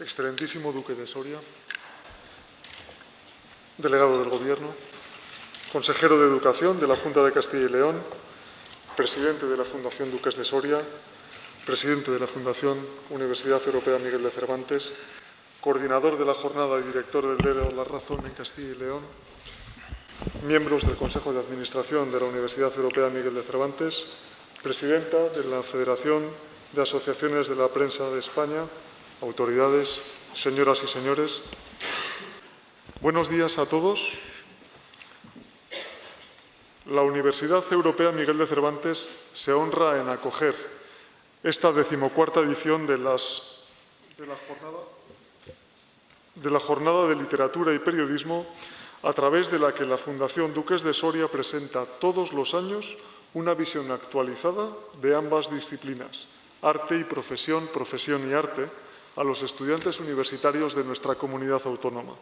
Excelentísimo Duque de Soria, delegado del Gobierno, consejero de Educación de la Junta de Castilla y León, presidente de la Fundación Duques de Soria, presidente de la Fundación Universidad Europea Miguel de Cervantes, coordinador de la jornada y director del DERO La Razón en Castilla y León, miembros del Consejo de Administración de la Universidad Europea Miguel de Cervantes, presidenta de la Federación de Asociaciones de la Prensa de España, autoridades, señoras y señores. Buenos días a todos. La Universidad Europea Miguel de Cervantes se honra en acoger esta 14ª edición de la Jornada de Literatura y Periodismo, a través de la que la Fundación Duques de Soria presenta todos los años una visión actualizada de ambas disciplinas, arte y profesión, profesión y arte, a los estudiantes universitarios de nuestra comunidad autónoma.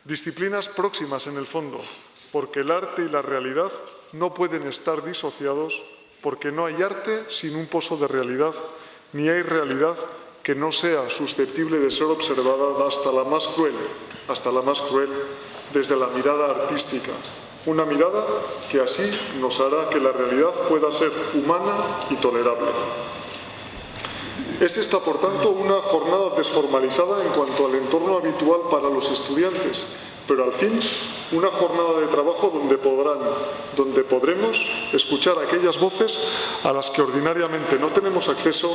Disciplinas próximas en el fondo, porque el arte y la realidad no pueden estar disociados, porque no hay arte sin un pozo de realidad, ni hay realidad que no sea susceptible de ser observada hasta la más cruel, desde la mirada artística. Una mirada que así nos hará que la realidad pueda ser humana y tolerable. Es esta, por tanto, una jornada desformalizada en cuanto al entorno habitual para los estudiantes, pero al fin una jornada de trabajo donde podremos escuchar aquellas voces a las que ordinariamente no tenemos acceso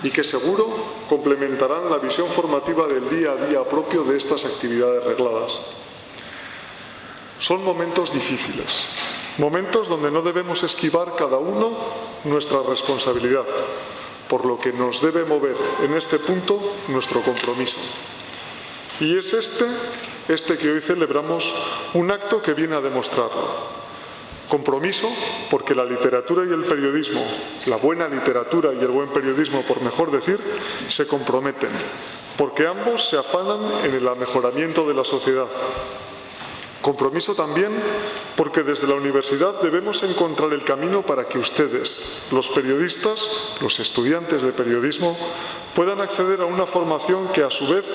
y que seguro complementarán la visión formativa del día a día propio de estas actividades regladas. Son momentos difíciles, momentos donde no debemos esquivar cada uno nuestra responsabilidad, por lo que nos debe mover en este punto nuestro compromiso. Y es este que hoy celebramos, un acto que viene a demostrarlo. Compromiso porque la literatura y el periodismo, la buena literatura y el buen periodismo, por mejor decir, se comprometen, porque ambos se afanan en el mejoramiento de la sociedad. Compromiso también porque desde la universidad debemos encontrar el camino para que ustedes, los periodistas, los estudiantes de periodismo, puedan acceder a una formación que a su vez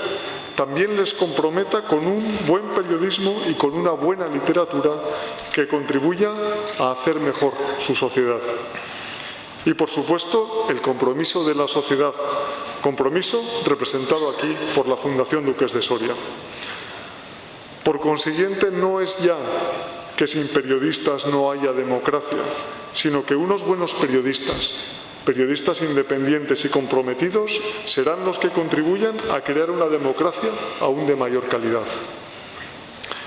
también les comprometa con un buen periodismo y con una buena literatura que contribuya a hacer mejor su sociedad. Y por supuesto el compromiso de la sociedad, compromiso representado aquí por la Fundación Duques de Soria. Por consiguiente, no es ya que sin periodistas no haya democracia, sino que unos buenos periodistas independientes y comprometidos, serán los que contribuyan a crear una democracia aún de mayor calidad.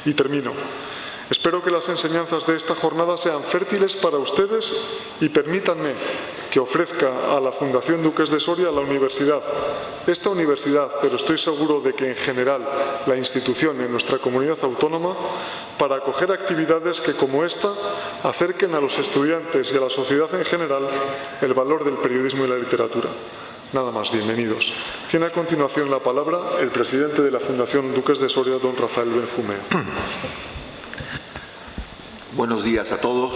Y termino. Espero que las enseñanzas de esta jornada sean fértiles para ustedes y permítanme que ofrezca a la Fundación Duques de Soria la universidad, esta universidad, pero estoy seguro de que en general la institución en nuestra comunidad autónoma, para acoger actividades que como esta acerquen a los estudiantes y a la sociedad en general el valor del periodismo y la literatura. Nada más, bienvenidos. Tiene a continuación la palabra el presidente de la Fundación Duques de Soria, don Rafael Benjumea. Buenos días a todos.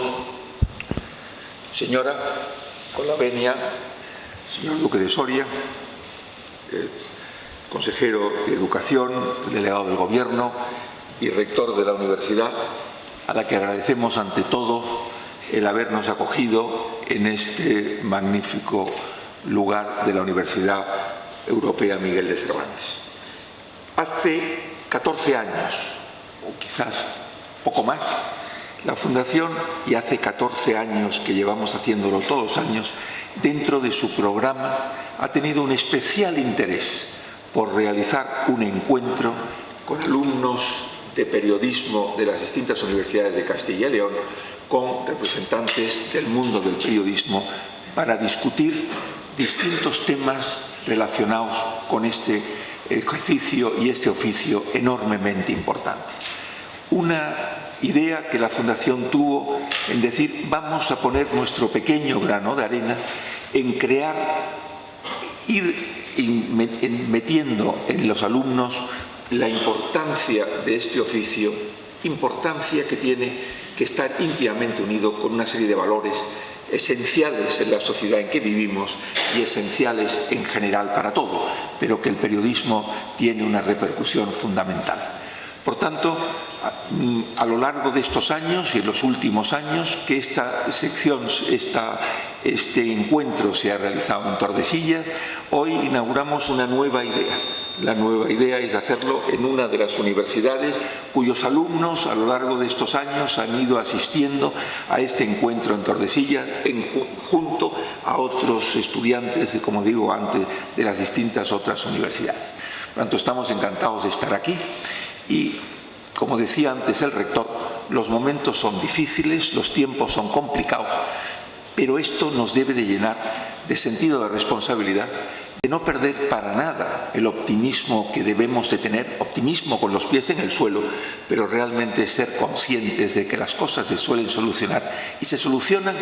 Señora, con la venia, señor Duque de Soria, consejero de Educación, delegado del Gobierno y rector de la universidad, a la que agradecemos ante todo el habernos acogido en este magnífico lugar de la Universidad Europea Miguel de Cervantes. Hace 14 años, o quizás poco más, la Fundación, y hace 14 años que llevamos haciéndolo todos los años, dentro de su programa ha tenido un especial interés por realizar un encuentro con alumnos de periodismo de las distintas universidades de Castilla y León, con representantes del mundo del periodismo, para discutir distintos temas relacionados con este ejercicio y este oficio enormemente importante. Una idea que la Fundación tuvo en decir, vamos a poner nuestro pequeño grano de arena en crear, metiendo en los alumnos la importancia de este oficio, importancia que tiene que estar íntimamente unido con una serie de valores esenciales en la sociedad en que vivimos y esenciales en general para todo, pero que el periodismo tiene una repercusión fundamental. Por tanto, a lo largo de estos años y en los últimos años que esta sección, este encuentro se ha realizado en Tordesillas, hoy inauguramos una nueva idea. La nueva idea es hacerlo en una de las universidades cuyos alumnos a lo largo de estos años han ido asistiendo a este encuentro en Tordesillas junto a otros estudiantes, como digo antes, de las distintas otras universidades. Por tanto, estamos encantados de estar aquí. Y, como decía antes el rector, los momentos son difíciles, los tiempos son complicados, pero esto nos debe de llenar de sentido de responsabilidad, de no perder para nada el optimismo que debemos de tener, optimismo con los pies en el suelo, pero realmente ser conscientes de que las cosas se suelen solucionar y se solucionan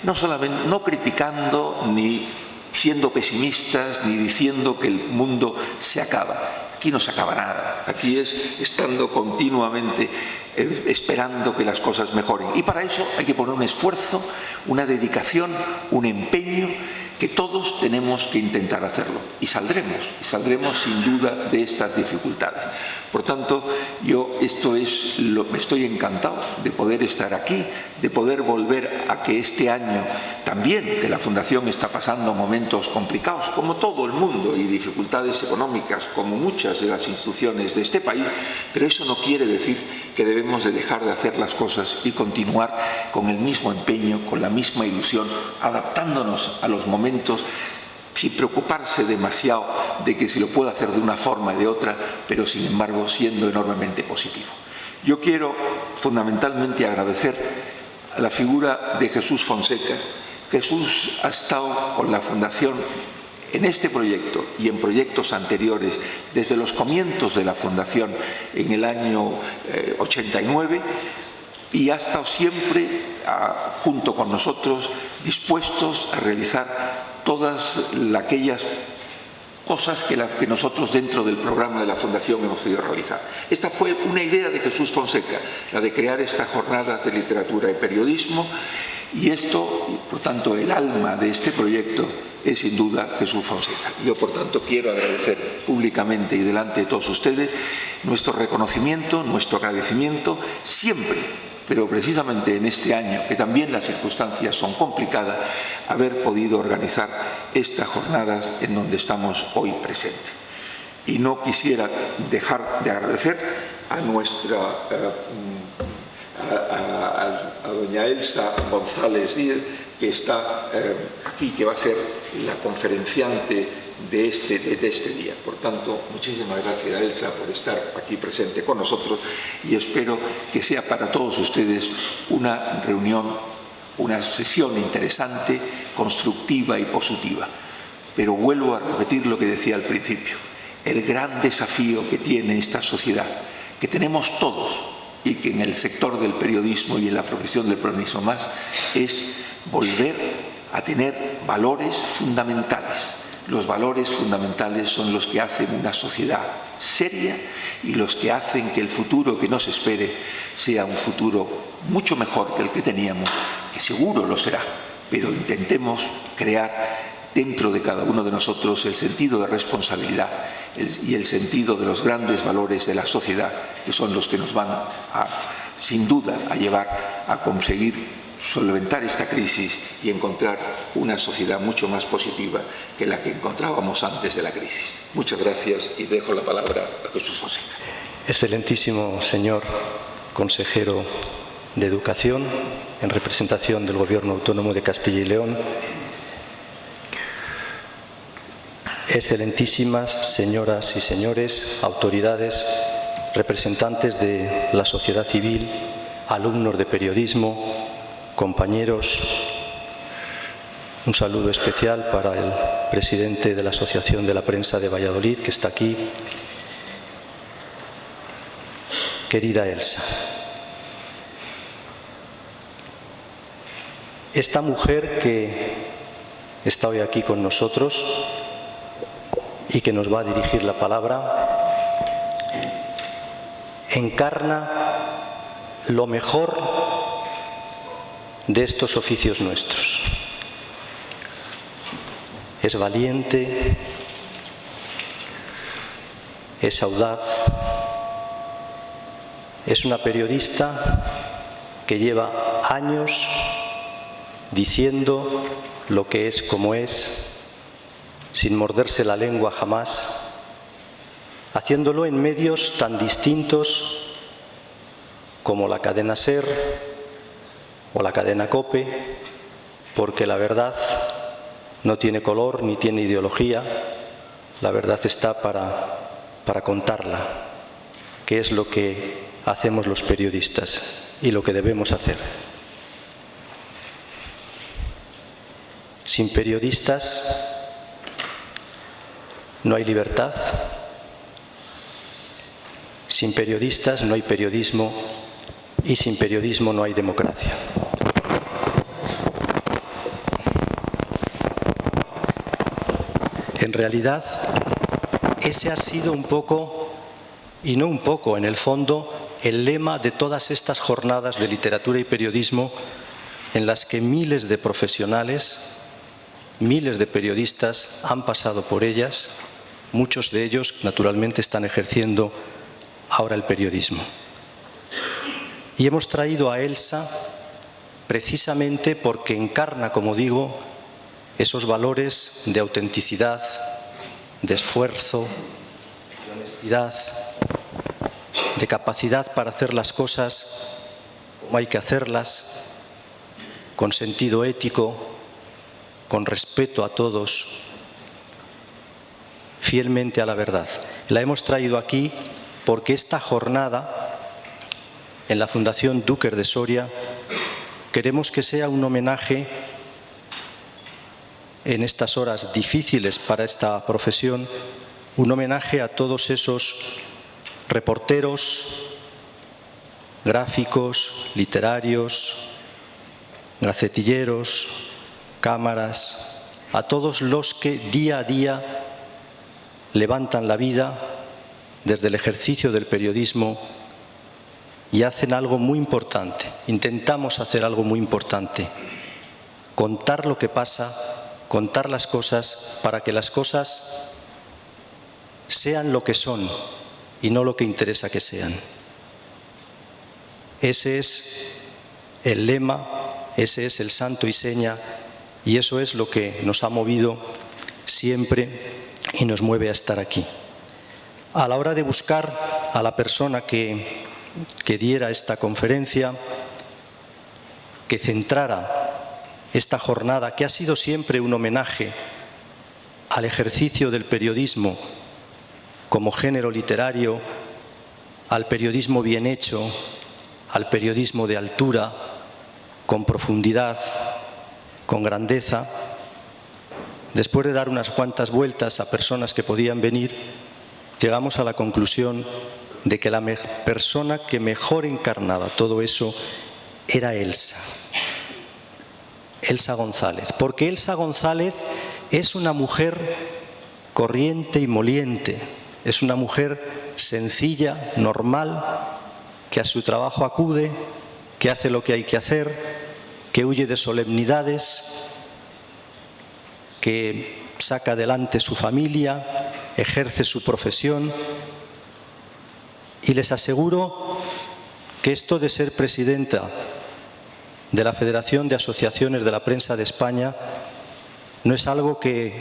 no solamente no criticando ni siendo pesimistas ni diciendo que el mundo se acaba. Aquí no se acaba nada, aquí es estando continuamente esperando que las cosas mejoren. Y para eso hay que poner un esfuerzo, una dedicación, un empeño, que todos tenemos que intentar hacerlo. Y saldremos sin duda de estas dificultades. Por tanto, yo estoy encantado de poder estar aquí, de poder volver a que este año también, que la Fundación está pasando momentos complicados, como todo el mundo, y dificultades económicas, como muchas de las instituciones de este país, pero eso no quiere decir que debemos de dejar de hacer las cosas y continuar con el mismo empeño, con la misma ilusión, adaptándonos a los momentos, sin preocuparse demasiado de que se lo pueda hacer de una forma y de otra, pero sin embargo siendo enormemente positivo. Yo quiero fundamentalmente agradecer a la figura de Jesús Fonseca. Jesús ha estado con la Fundación en este proyecto y en proyectos anteriores desde los comienzos de la Fundación en el año 89 y ha estado siempre junto con nosotros dispuestos a realizar todas aquellas cosas que nosotros dentro del programa de la Fundación hemos podido realizar. Esta fue una idea de Jesús Fonseca, la de crear estas jornadas de literatura y periodismo, y esto, por tanto, el alma de este proyecto es sin duda Jesús Fonseca. Yo, por tanto, quiero agradecer públicamente y delante de todos ustedes nuestro reconocimiento, nuestro agradecimiento siempre, pero precisamente en este año, que también las circunstancias son complicadas, haber podido organizar estas jornadas en donde estamos hoy presentes. Y no quisiera dejar de agradecer a doña Elsa González Díez, que está aquí, que va a ser la conferenciante de este día. Por tanto, muchísimas gracias, Elsa, por estar aquí presente con nosotros y espero que sea para todos ustedes una reunión, una sesión interesante, constructiva y positiva. Pero vuelvo a repetir lo que decía al principio. El gran desafío que tiene esta sociedad, que tenemos todos y que en el sector del periodismo y en la profesión del periodismo más, es volver a tener valores fundamentales. Los valores fundamentales son los que hacen una sociedad seria y los que hacen que el futuro que nos espere sea un futuro mucho mejor que el que teníamos, que seguro lo será, pero intentemos crear dentro de cada uno de nosotros el sentido de responsabilidad y el sentido de los grandes valores de la sociedad, que son los que nos van sin duda a llevar a conseguir solventar esta crisis y encontrar una sociedad mucho más positiva que la que encontrábamos antes de la crisis. Muchas gracias y dejo la palabra a Jesús Fonseca. Excelentísimo señor consejero de Educación, en representación del Gobierno Autónomo de Castilla y León, excelentísimas señoras y señores, autoridades, representantes de la sociedad civil, alumnos de periodismo, compañeros, un saludo especial para el presidente de la Asociación de la Prensa de Valladolid, que está aquí. Querida Elsa, esta mujer que está hoy aquí con nosotros y que nos va a dirigir la palabra, encarna lo mejor de estos oficios nuestros. es valiente, es audaz, es una periodista que lleva años diciendo lo que es como es, sin morderse la lengua jamás, haciéndolo en medios tan distintos como la cadena SER o la cadena COPE, porque la verdad no tiene color ni tiene ideología, la verdad está para contarla, que es lo que hacemos los periodistas y lo que debemos hacer. Sin periodistas no hay libertad, sin periodistas no hay periodismo y sin periodismo no hay democracia. En realidad, ese ha sido un poco, y no un poco, en el fondo, el lema de todas estas jornadas de literatura y periodismo en las que miles de profesionales, miles de periodistas han pasado por ellas, muchos de ellos, naturalmente, están ejerciendo ahora el periodismo. Y hemos traído a Elsa precisamente porque encarna, como digo, esos valores de autenticidad, de esfuerzo, de honestidad, de capacidad para hacer las cosas como hay que hacerlas, con sentido ético, con respeto a todos, fielmente a la verdad. La hemos traído aquí porque esta jornada en la Fundación Dúquer de Soria queremos que sea un homenaje en estas horas difíciles para esta profesión, un homenaje a todos esos reporteros, gráficos, literarios, gacetilleros, cámaras, a todos los que día a día levantan la vida desde el ejercicio del periodismo y hacen algo muy importante. Intentamos hacer algo muy importante, contar lo que pasa, contar las cosas para que las cosas sean lo que son y no lo que interesa que sean. Ese es el lema, ese es el santo y seña, y eso es lo que nos ha movido siempre y nos mueve a estar aquí. A la hora de buscar a la persona que diera esta conferencia, que centrara esta jornada, que ha sido siempre un homenaje al ejercicio del periodismo como género literario, al periodismo bien hecho, al periodismo de altura, con profundidad, con grandeza. Después de dar unas cuantas vueltas a personas que podían venir, llegamos a la conclusión de que la persona que mejor encarnaba todo eso era Elsa. Elsa González, porque Elsa González es una mujer corriente y moliente, es una mujer sencilla, normal, que a su trabajo acude, que hace lo que hay que hacer, que huye de solemnidades, que saca adelante su familia, ejerce su profesión, y les aseguro que esto de ser presidenta de la Federación de Asociaciones de la Prensa de España no es algo que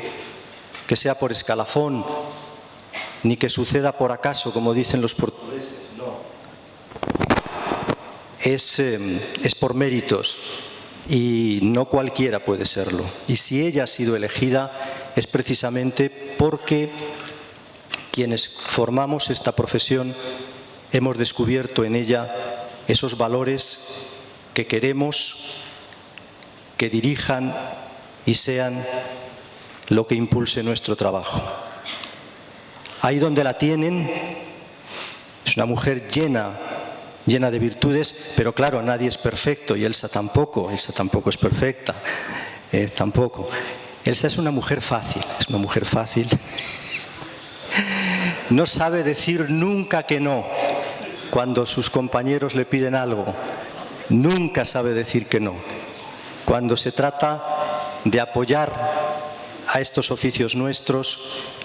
sea por escalafón, ni que suceda por acaso, como dicen los portugueses, no. Es por méritos y no cualquiera puede serlo. Y si ella ha sido elegida es precisamente porque quienes formamos esta profesión hemos descubierto en ella esos valores que queremos que dirijan y sean lo que impulse nuestro trabajo. Ahí donde la tienen, es una mujer llena de virtudes, pero claro, nadie es perfecto y Elsa tampoco es perfecta, tampoco. Elsa es una mujer fácil, No sabe decir nunca que no cuando sus compañeros le piden algo. Nunca sabe decir que no. Cuando se trata de apoyar a estos oficios nuestros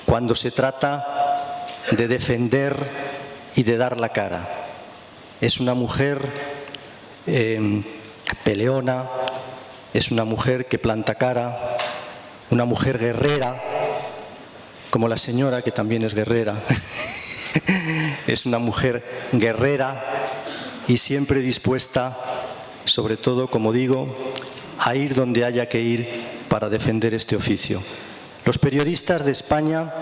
cuando se trata de defender y de dar la cara. Es una mujer peleona, es una mujer que planta cara, una mujer guerrera, como la señora, que también es guerrera. Es una mujer guerrera y siempre dispuesta, sobre todo, como digo, a ir donde haya que ir para defender este oficio. Los periodistas de España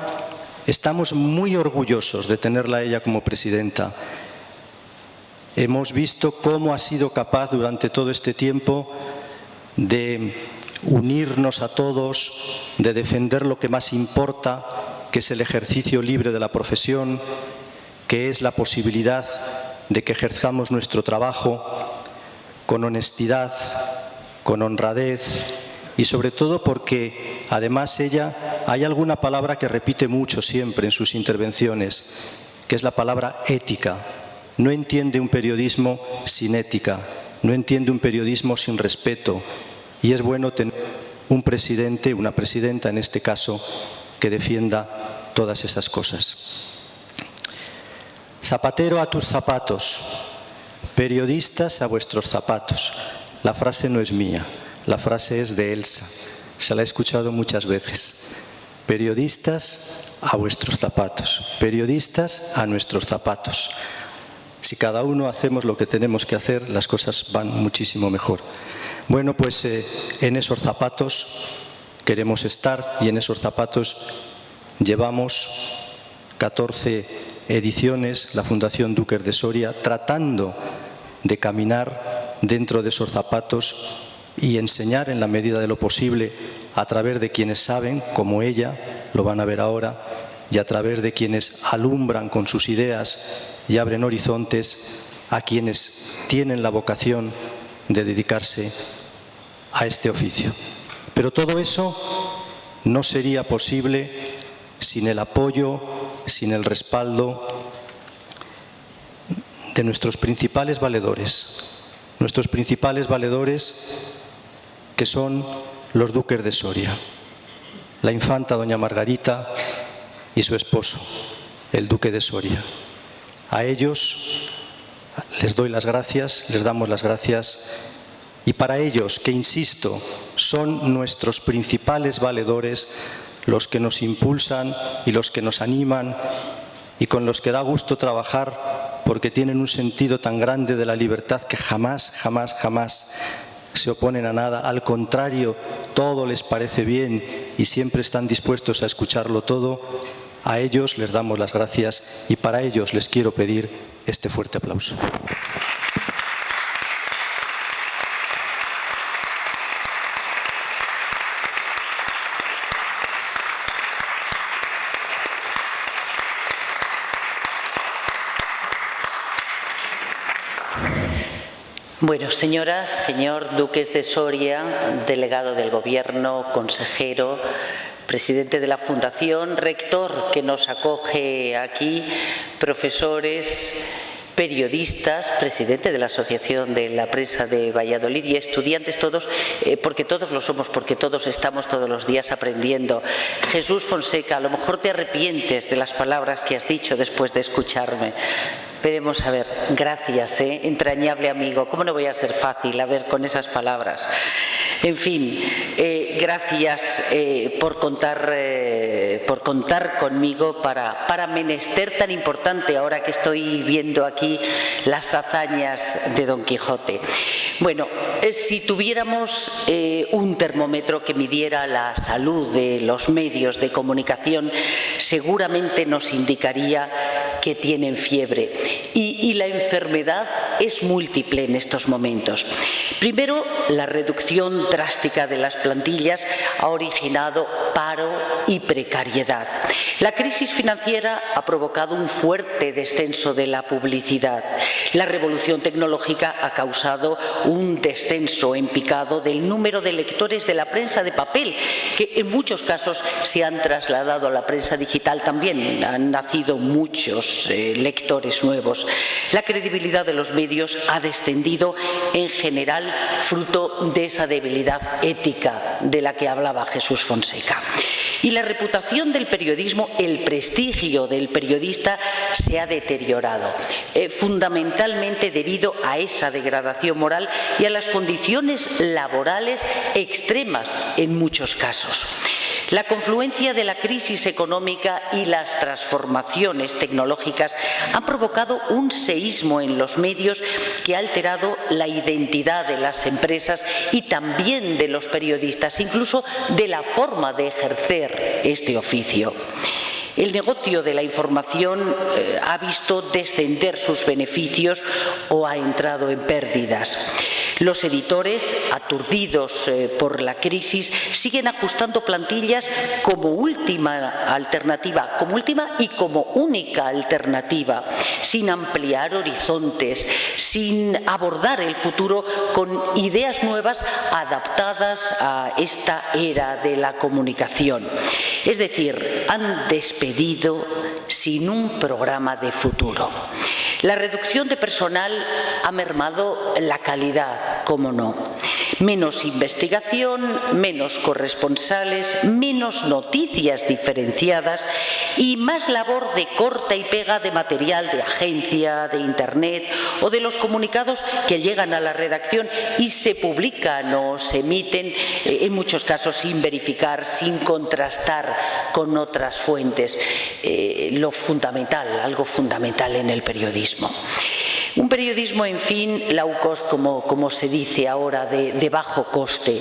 estamos muy orgullosos de tenerla a ella como presidenta. Hemos visto cómo ha sido capaz durante todo este tiempo de unirnos a todos, de defender lo que más importa, que es el ejercicio libre de la profesión, que es la posibilidad de que ejerzamos nuestro trabajo con honestidad, con honradez y sobre todo porque además ella, hay alguna palabra que repite mucho siempre en sus intervenciones, que es la palabra ética. No entiende un periodismo sin ética, no entiende un periodismo sin respeto y es bueno tener un presidente, una presidenta en este caso, que defienda todas esas cosas. Zapatero a tus zapatos, periodistas a vuestros zapatos. La frase no es mía, la frase es de Elsa, se la he escuchado muchas veces. Periodistas a vuestros zapatos, periodistas a nuestros zapatos. Si cada uno hacemos lo que tenemos que hacer, las cosas van muchísimo mejor. Bueno, pues en esos zapatos queremos estar y en esos zapatos llevamos 14 ediciones, la Fundación Duques de Soria, tratando de caminar dentro de esos zapatos y enseñar en la medida de lo posible a través de quienes saben, como ella, lo van a ver ahora, y a través de quienes alumbran con sus ideas y abren horizontes a quienes tienen la vocación de dedicarse a este oficio. Pero todo eso no sería posible sin el apoyo, sin el respaldo de nuestros principales valedores. Nuestros principales valedores, que son los duques de Soria, la infanta doña Margarita y su esposo, el duque de Soria. A ellos les doy las gracias, les damos las gracias, y para ellos, que insisto, son nuestros principales valedores, los que nos impulsan y los que nos animan y con los que da gusto trabajar porque tienen un sentido tan grande de la libertad que jamás, jamás, jamás se oponen a nada. Al contrario, todo les parece bien y siempre están dispuestos a escucharlo todo. A ellos les damos las gracias y para ellos les quiero pedir este fuerte aplauso. Bueno, señoras, señor duques de Soria, delegado del Gobierno, consejero, presidente de la Fundación, rector que nos acoge aquí, profesores, periodistas, presidente de la Asociación de la Prensa de Valladolid y estudiantes todos, porque todos lo somos, porque todos estamos todos los días aprendiendo. Jesús Fonseca, a lo mejor te arrepientes de las palabras que has dicho después de escucharme. Veremos, a ver, gracias, entrañable amigo. ¿Cómo no voy a ser fácil, a ver, con esas palabras? En fin, gracias por contar conmigo para menester tan importante, ahora que estoy viendo aquí las hazañas de Don Quijote. Bueno, si tuviéramos un termómetro que midiera la salud de los medios de comunicación, seguramente nos indicaría que tienen fiebre. Y la enfermedad es múltiple en estos momentos. Primero, la reducción drástica de las plantillas ha originado paro y precariedad. La crisis financiera ha provocado un fuerte descenso de la publicidad. La revolución tecnológica ha causado un descenso en picado del número de lectores de la prensa de papel, que en muchos casos se han trasladado a la prensa digital también. Han nacido muchos lectores nuevos. La credibilidad de los medios ha descendido en general fruto de esa debilidad ética de la que hablaba Jesús Fonseca. Y la reputación del periodismo, el prestigio del periodista se ha deteriorado, fundamentalmente debido a esa degradación moral y a las condiciones laborales extremas en muchos casos. La confluencia de la crisis económica y las transformaciones tecnológicas han provocado un seísmo en los medios que ha alterado la identidad de las empresas y también de los periodistas, incluso de la forma de ejercer este oficio. El negocio de la información ha visto descender sus beneficios o ha entrado en pérdidas. Los editores, aturdidos por la crisis, siguen ajustando plantillas como última alternativa, como última y como única alternativa, sin ampliar horizontes, sin abordar el futuro con ideas nuevas adaptadas a esta era de la comunicación. Es decir, han despedido sin un programa de futuro. La reducción de personal ha mermado la calidad, cómo no. Menos investigación, menos corresponsales, menos noticias diferenciadas y más labor de corta y pega de material de agencia, de internet o de los comunicados que llegan a la redacción y se publican o se emiten, en muchos casos sin verificar, sin contrastar con otras fuentes. Lo fundamental, algo fundamental en el periodismo. Un periodismo, en fin, low cost, como se dice ahora, de bajo coste,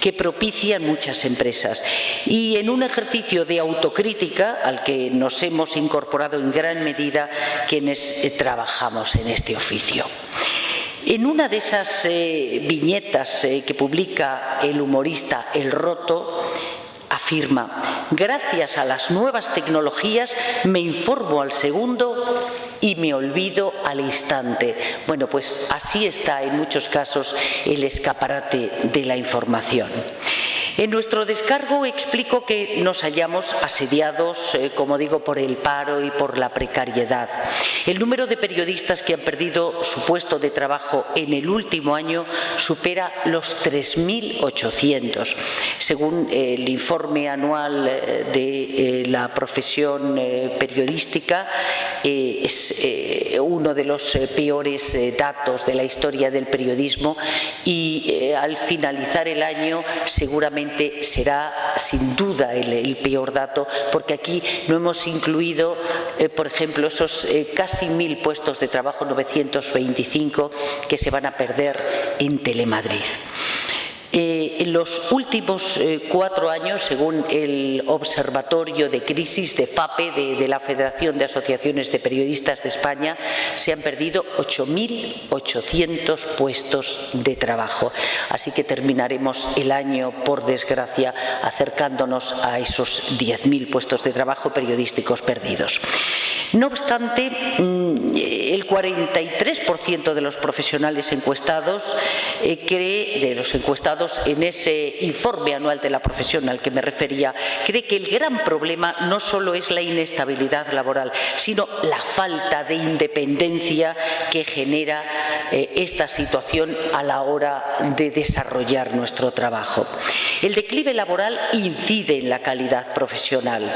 que propician muchas empresas. Y en un ejercicio de autocrítica al que nos hemos incorporado en gran medida quienes trabajamos en este oficio. En una de esas viñetas que publica el humorista El Roto, afirma: gracias a las nuevas tecnologías me informo al segundo y me olvido al instante. Bueno, pues así está en muchos casos el escaparate de la información. En nuestro descargo explico que nos hallamos asediados, como digo, por el paro y por la precariedad. El número de periodistas que han perdido su puesto de trabajo en el último año supera los 3.800. Según el informe anual de la profesión periodística, es uno de los peores datos de la historia del periodismo y al finalizar el año seguramente será sin duda el peor dato, porque aquí no hemos incluido, por ejemplo, esos casi 1.000 puestos de trabajo, 925, que se van a perder en Telemadrid. En los últimos 4 años, según el Observatorio de Crisis de FAPE, de la Federación de Asociaciones de Periodistas de España, se han perdido 8.800 puestos de trabajo. Así que terminaremos el año, por desgracia, acercándonos a esos 10.000 puestos de trabajo periodísticos perdidos. No obstante, el 43% de los profesionales encuestados en ese informe anual de la profesión al que me refería, cree que el gran problema no solo es la inestabilidad laboral, sino la falta de independencia que genera esta situación a la hora de desarrollar nuestro trabajo. El declive laboral incide en la calidad profesional.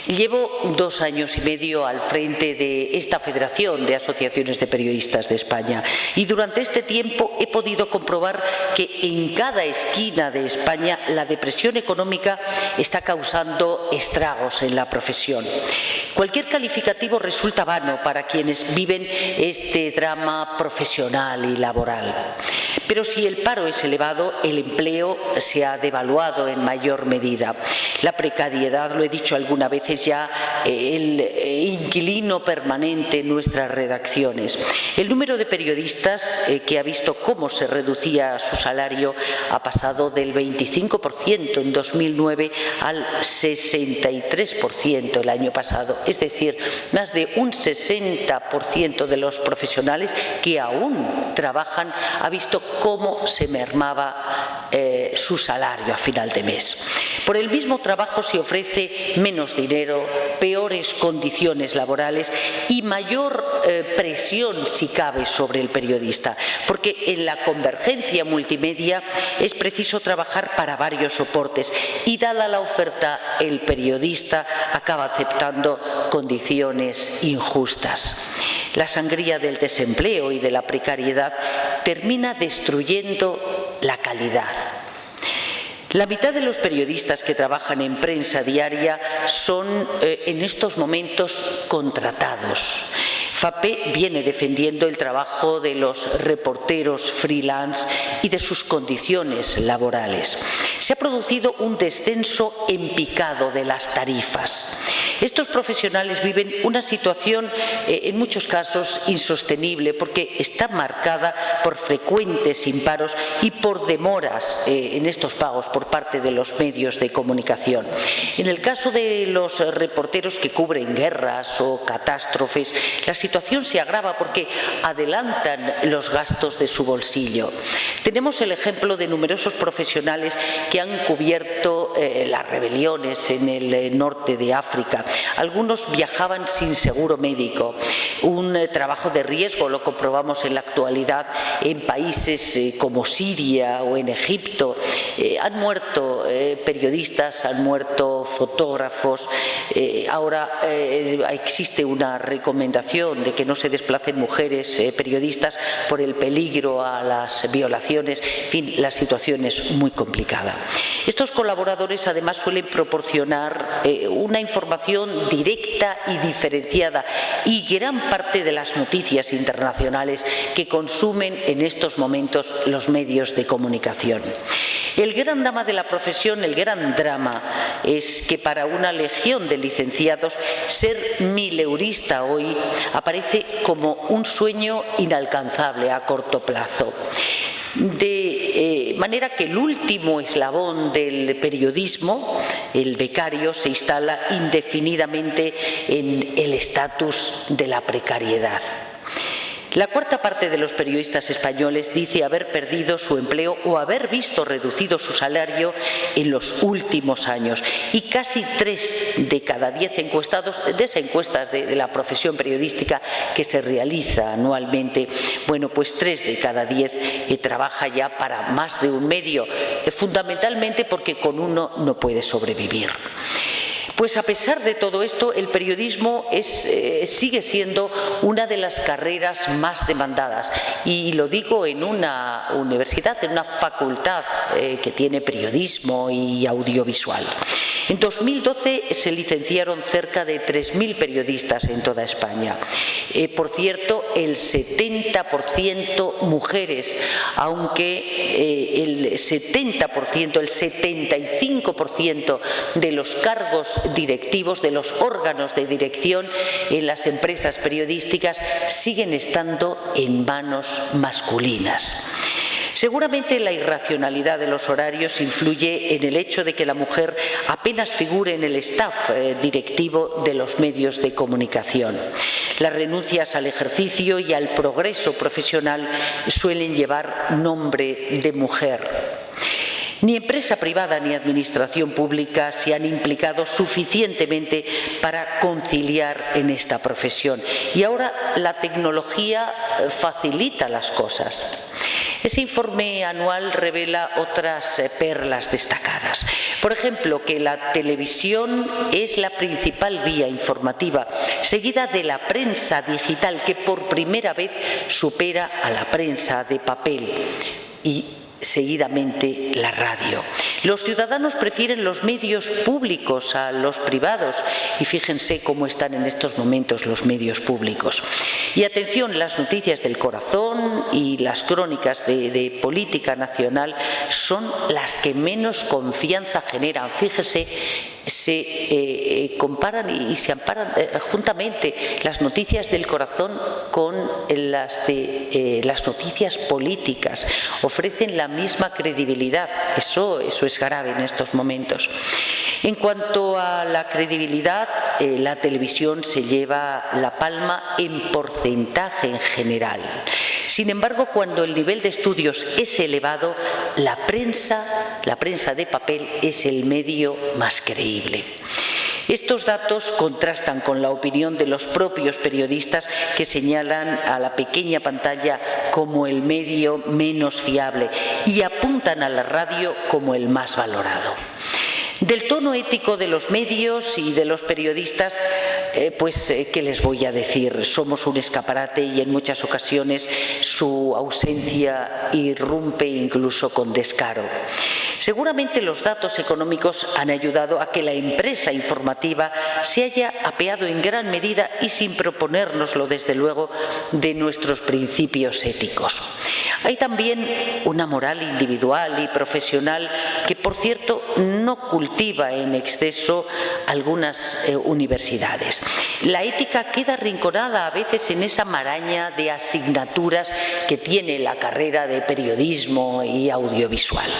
Llevo 2 años y medio al frente de esta Federación de Asociaciones de Periodistas de España y durante este tiempo he podido comprobar que en cada esquina de España la depresión económica está causando estragos en la profesión. Cualquier calificativo resulta vano para quienes viven este drama profesional y laboral. Pero si el paro es elevado, el empleo se ha devaluado en mayor medida. La precariedad, lo he dicho algunas veces ya, el inquilino permanente en nuestras redacciones. El número de periodistas que ha visto cómo se reducía su salario ha pasado del 25% en 2009 al 63% el año pasado. Es decir, más de un 60% de los profesionales que aún trabajan ha visto cómo se mermaba su salario a final de mes. Por el mismo trabajo se ofrece menos dinero, peores condiciones laborales y mayor presión, si cabe, sobre el periodista, porque en la convergencia multimedia es preciso trabajar para varios soportes y, dada la oferta, el periodista acaba aceptando condiciones injustas. La sangría del desempleo y de la precariedad termina destruyendo la calidad. La mitad de los periodistas que trabajan en prensa diaria son en estos momentos contratados. FAPE viene defendiendo el trabajo de los reporteros freelance y de sus condiciones laborales. Se ha producido un descenso en picado de las tarifas. Estos profesionales viven una situación, en muchos casos, insostenible, porque está marcada por frecuentes imparos y por demoras en estos pagos por parte de los medios de comunicación. En el caso de los reporteros que cubren guerras o catástrofes, la situación se agrava porque adelantan los gastos de su bolsillo. Tenemos el ejemplo de numerosos profesionales que han cubierto las rebeliones en el norte de África. Algunos viajaban sin seguro médico. Un trabajo de riesgo lo comprobamos en la actualidad en países como Siria o en Egipto. Han muerto periodistas, han muerto fotógrafos. Ahora existe una recomendación de que no se desplacen mujeres periodistas por el peligro a las violaciones. En fin, la situación es muy complicada. Estos colaboradores además suelen proporcionar una información directa y diferenciada y gran parte de las noticias internacionales que consumen en estos momentos los medios de comunicación. El gran drama de la profesión, el gran drama, es que para una legión de licenciados ser mileurista hoy aparece como un sueño inalcanzable a corto plazo. De manera que el último eslabón del periodismo, el becario, se instala indefinidamente en el estatus de la precariedad. La cuarta parte de los periodistas españoles dice haber perdido su empleo o haber visto reducido su salario en los últimos años, y casi 3 de cada 10 encuestados, de esas encuestas de la profesión periodística que se realiza anualmente, bueno, pues 3 de cada 10 trabaja ya para más de un medio, fundamentalmente porque con uno no puede sobrevivir. Pues a pesar de todo esto, el periodismo sigue siendo una de las carreras más demandadas, y lo digo en una universidad, en una facultad que tiene periodismo y audiovisual. En 2012 se licenciaron cerca de 3.000 periodistas en toda España. Por cierto, el 70% mujeres, aunque el 70%, el 75% de los cargos directivos, de los órganos de dirección en las empresas periodísticas siguen estando en manos masculinas. Seguramente la irracionalidad de los horarios influye en el hecho de que la mujer apenas figure en el staff directivo de los medios de comunicación. Las renuncias al ejercicio y al progreso profesional suelen llevar nombre de mujer. Ni empresa privada ni administración pública se han implicado suficientemente para conciliar en esta profesión, y ahora la tecnología facilita las cosas. Ese informe anual revela otras perlas destacadas. Por ejemplo, que la televisión es la principal vía informativa, seguida de la prensa digital, que por primera vez supera a la prensa de papel, y seguidamente la radio. Los ciudadanos prefieren los medios públicos a los privados, y fíjense cómo están en estos momentos los medios públicos. Y atención, las noticias del corazón y las crónicas de política nacional son las que menos confianza generan. Fíjese, se comparan y se amparan juntamente las noticias del corazón con las noticias políticas. Ofrecen la misma credibilidad. Eso es grave en estos momentos. En cuanto a la credibilidad, la televisión se lleva la palma en porcentaje en general. Sin embargo, cuando el nivel de estudios es elevado, la prensa la prensa de papel es el medio más creíble. Estos datos contrastan con la opinión de los propios periodistas que señalan a la pequeña pantalla como el medio menos fiable y apuntan a la radio como el más valorado. Del tono ético de los medios y de los periodistas, ¿qué les voy a decir? Somos un escaparate y en muchas ocasiones su ausencia irrumpe incluso con descaro. Seguramente los datos económicos han ayudado a que la empresa informativa se haya apeado en gran medida y sin proponérnoslo, desde luego, de nuestros principios éticos. Hay también una moral individual y profesional que, por cierto, no cultiva en exceso algunas universidades. La ética queda arrinconada a veces en esa maraña de asignaturas que tiene la carrera de periodismo y audiovisual.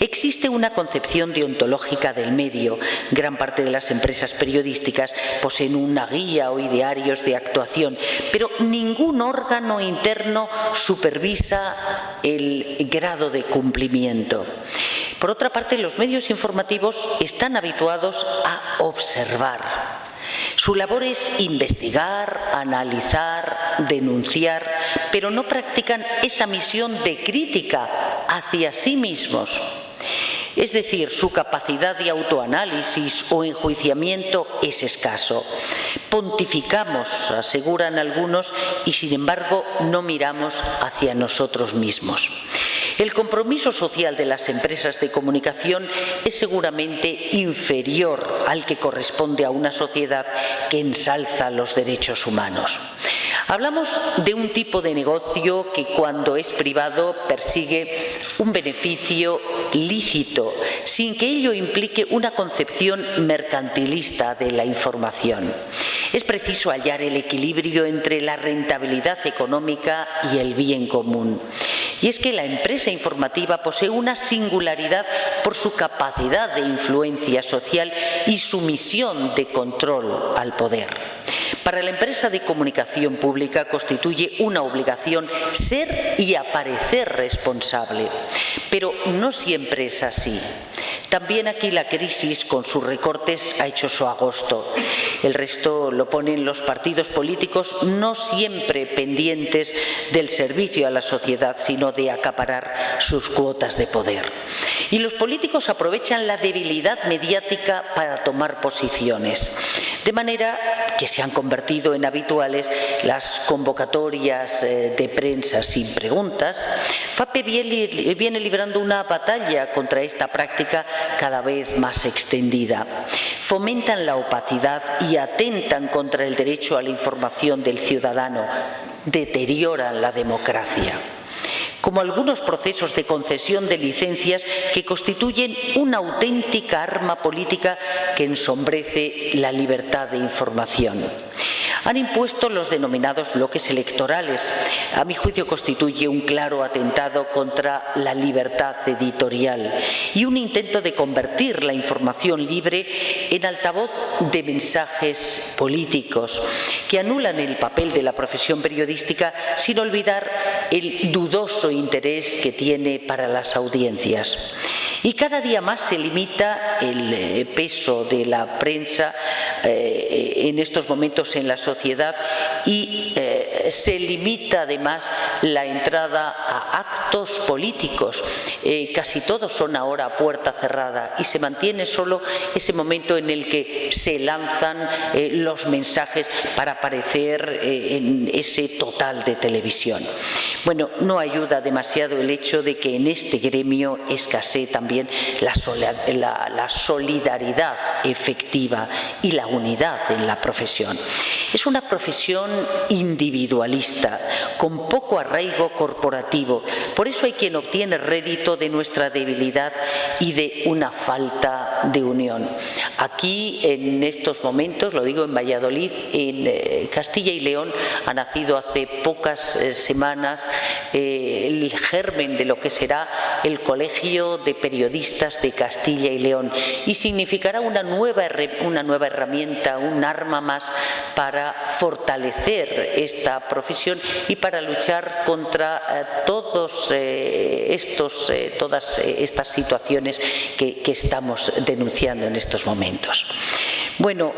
Existe una concepción deontológica del medio. Gran parte de las empresas periodísticas poseen una guía o idearios de actuación, pero ningún órgano interno supervisa el grado de cumplimiento. Por otra parte, los medios informativos están habituados a observar. Su labor es investigar, analizar, denunciar, pero no practican esa misión de crítica hacia sí mismos. Es decir, su capacidad de autoanálisis o enjuiciamiento es escaso. Pontificamos, aseguran algunos, y sin embargo no miramos hacia nosotros mismos. El compromiso social de las empresas de comunicación es seguramente inferior al que corresponde a una sociedad que ensalza los derechos humanos. Hablamos de un tipo de negocio que, cuando es privado, persigue un beneficio lícito, sin que ello implique una concepción mercantilista de la información. Es preciso hallar el equilibrio entre la rentabilidad económica y el bien común. Y es que la empresa informativa posee una singularidad por su capacidad de influencia social y su misión de control al poder. Para la empresa de comunicación pública constituye una obligación ser y aparecer responsable, pero no siempre es así. También aquí la crisis, con sus recortes, ha hecho su agosto. El resto lo ponen los partidos políticos, no siempre pendientes del servicio a la sociedad, sino de acaparar sus cuotas de poder. Y los políticos aprovechan la debilidad mediática para tomar posiciones, de manera que se han convertido en habituales las convocatorias de prensa sin preguntas. FAPE viene librando una batalla contra esta práctica cada vez más extendida. Fomentan la opacidad y atentan contra el derecho a la información del ciudadano. Deterioran la democracia. Como algunos procesos de concesión de licencias que constituyen una auténtica arma política que ensombrece la libertad de información. Han impuesto los denominados bloques electorales. A mi juicio constituye un claro atentado contra la libertad editorial y un intento de convertir la información libre en altavoz de mensajes políticos que anulan el papel de la profesión periodística, sin olvidar el dudoso interés que tiene para las audiencias. Y cada día más se limita el peso de la prensa en estos momentos en la sociedad y se limita además la entrada a actos políticos. Casi todos son ahora a puerta cerrada y se mantiene solo ese momento en el que se lanzan los mensajes para aparecer en ese total de televisión. Bueno, no ayuda demasiado el hecho de que en este gremio escasee también la solidaridad efectiva y la unidad en la profesión. Es una profesión individualista, con poco arraigo corporativo. Por eso hay quien obtiene rédito de nuestra debilidad y de una falta de unión. Aquí, en estos momentos, lo digo en Valladolid, en Castilla y León, ha nacido hace pocas semanas el germen de lo que será el Colegio de Periodistas de Castilla y León y significará una nueva herramienta, un arma más para fortalecer esta profesión y para luchar contra todas estas situaciones que estamos denunciando en estos momentos. Bueno,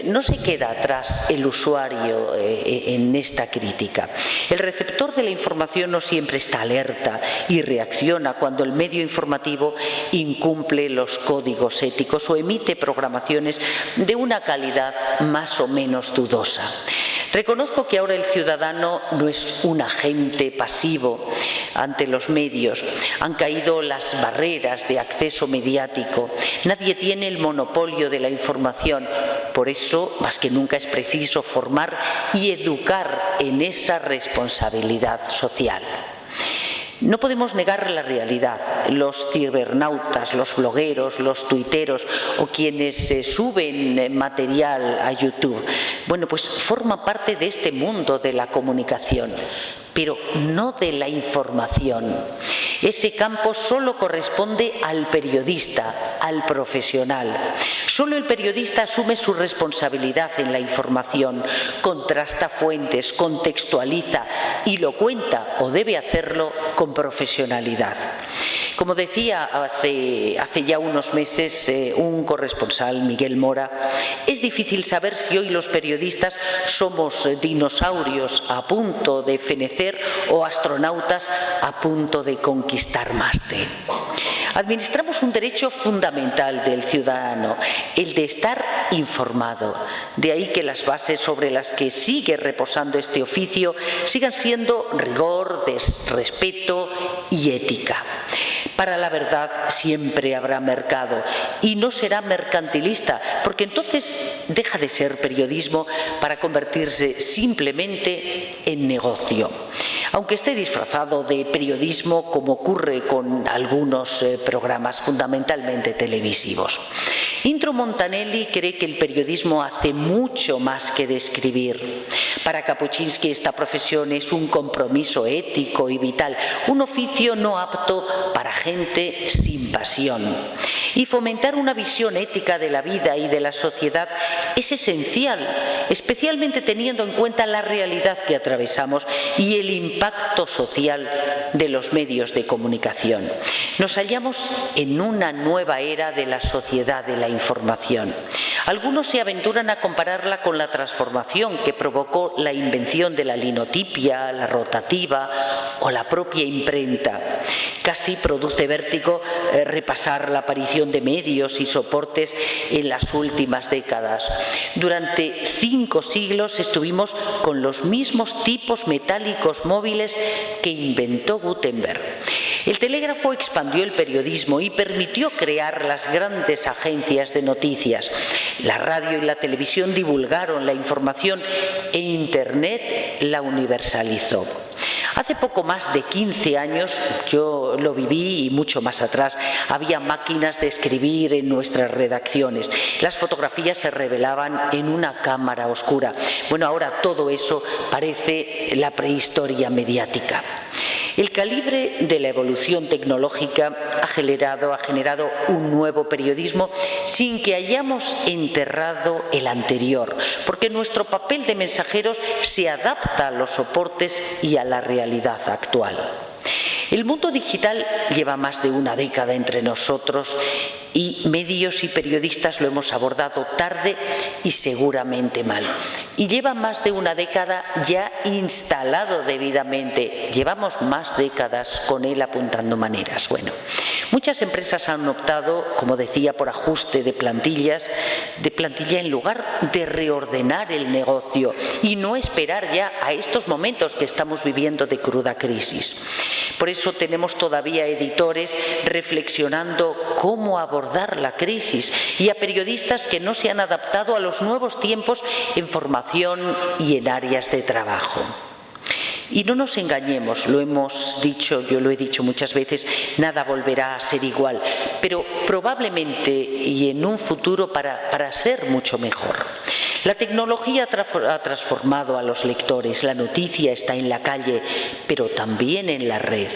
no se queda atrás el usuario en esta crítica. El receptor de la información no siempre está alerta y reacciona cuando el medio informativo incumple los códigos éticos o emite programaciones de una calidad más o menos dudosa. Reconozco que ahora el ciudadano no es un agente pasivo ante los medios. Han caído las barreras de acceso mediático. Nadie tiene el monopolio de la información. Por eso, más que nunca, es preciso formar y educar en esa responsabilidad social. No podemos negar la realidad. Los cibernautas, los blogueros, los tuiteros o quienes suben material a YouTube, bueno, pues forman parte de este mundo de la comunicación, pero no de la información. Ese campo solo corresponde al periodista, al profesional. Solo el periodista asume su responsabilidad en la información, contrasta fuentes, contextualiza y lo cuenta o debe hacerlo con profesionalidad. Como decía hace ya unos meses un corresponsal, Miguel Mora, es difícil saber si hoy los periodistas somos dinosaurios a punto de fenecer o astronautas a punto de conquistar Marte. Administramos un derecho fundamental del ciudadano, el de estar informado. De ahí que las bases sobre las que sigue reposando este oficio sigan siendo rigor, respeto y ética. Para la verdad siempre habrá mercado y no será mercantilista, porque entonces deja de ser periodismo para convertirse simplemente en negocio. Aunque esté disfrazado de periodismo, como ocurre con algunos programas fundamentalmente televisivos. Intro Montanelli cree que el periodismo hace mucho más que describir. Para Kapuscinski esta profesión es un compromiso ético y vital, un oficio no apto para gente sin pasión. Y fomentar una visión ética de la vida y de la sociedad es esencial, especialmente teniendo en cuenta la realidad que atravesamos y el impacto social de los medios de comunicación. Nos hallamos en una nueva era de la sociedad de la información. Algunos se aventuran a compararla con la transformación que provocó la invención de la linotipia, la rotativa o la propia imprenta. Casi produce vértigo repasar la aparición de medios y soportes en las últimas décadas. Durante 5 siglos estuvimos con los mismos tipos metálicos móviles que inventó Gutenberg. El telégrafo expandió el periodismo y permitió crear las grandes agencias de noticias. La radio y la televisión divulgaron la información e Internet la universalizó. Hace poco más de 15 años, yo lo viví y mucho más atrás, había máquinas de escribir en nuestras redacciones. Las fotografías se revelaban en una cámara oscura. Bueno, ahora todo eso parece la prehistoria mediática. El calibre de la evolución tecnológica ha generado un nuevo periodismo sin que hayamos enterrado el anterior, porque nuestro papel de mensajeros se adapta a los soportes y a la realidad actual. El mundo digital lleva más de una década entre nosotros y medios y periodistas lo hemos abordado tarde y seguramente mal. Y lleva más de una década ya instalado debidamente. Llevamos más décadas con él apuntando maneras. Bueno, muchas empresas han optado, como decía, por ajuste de plantilla en lugar de reordenar el negocio y no esperar ya a estos momentos que estamos viviendo de cruda crisis. Por eso tenemos todavía editores reflexionando cómo abordar la crisis y a periodistas que no se han adaptado a los nuevos tiempos en formación y en áreas de trabajo. Y no nos engañemos, lo hemos dicho, yo lo he dicho muchas veces, nada volverá a ser igual, pero probablemente y en un futuro para ser mucho mejor. La tecnología ha transformado a los lectores. La noticia está en la calle, pero también en la red.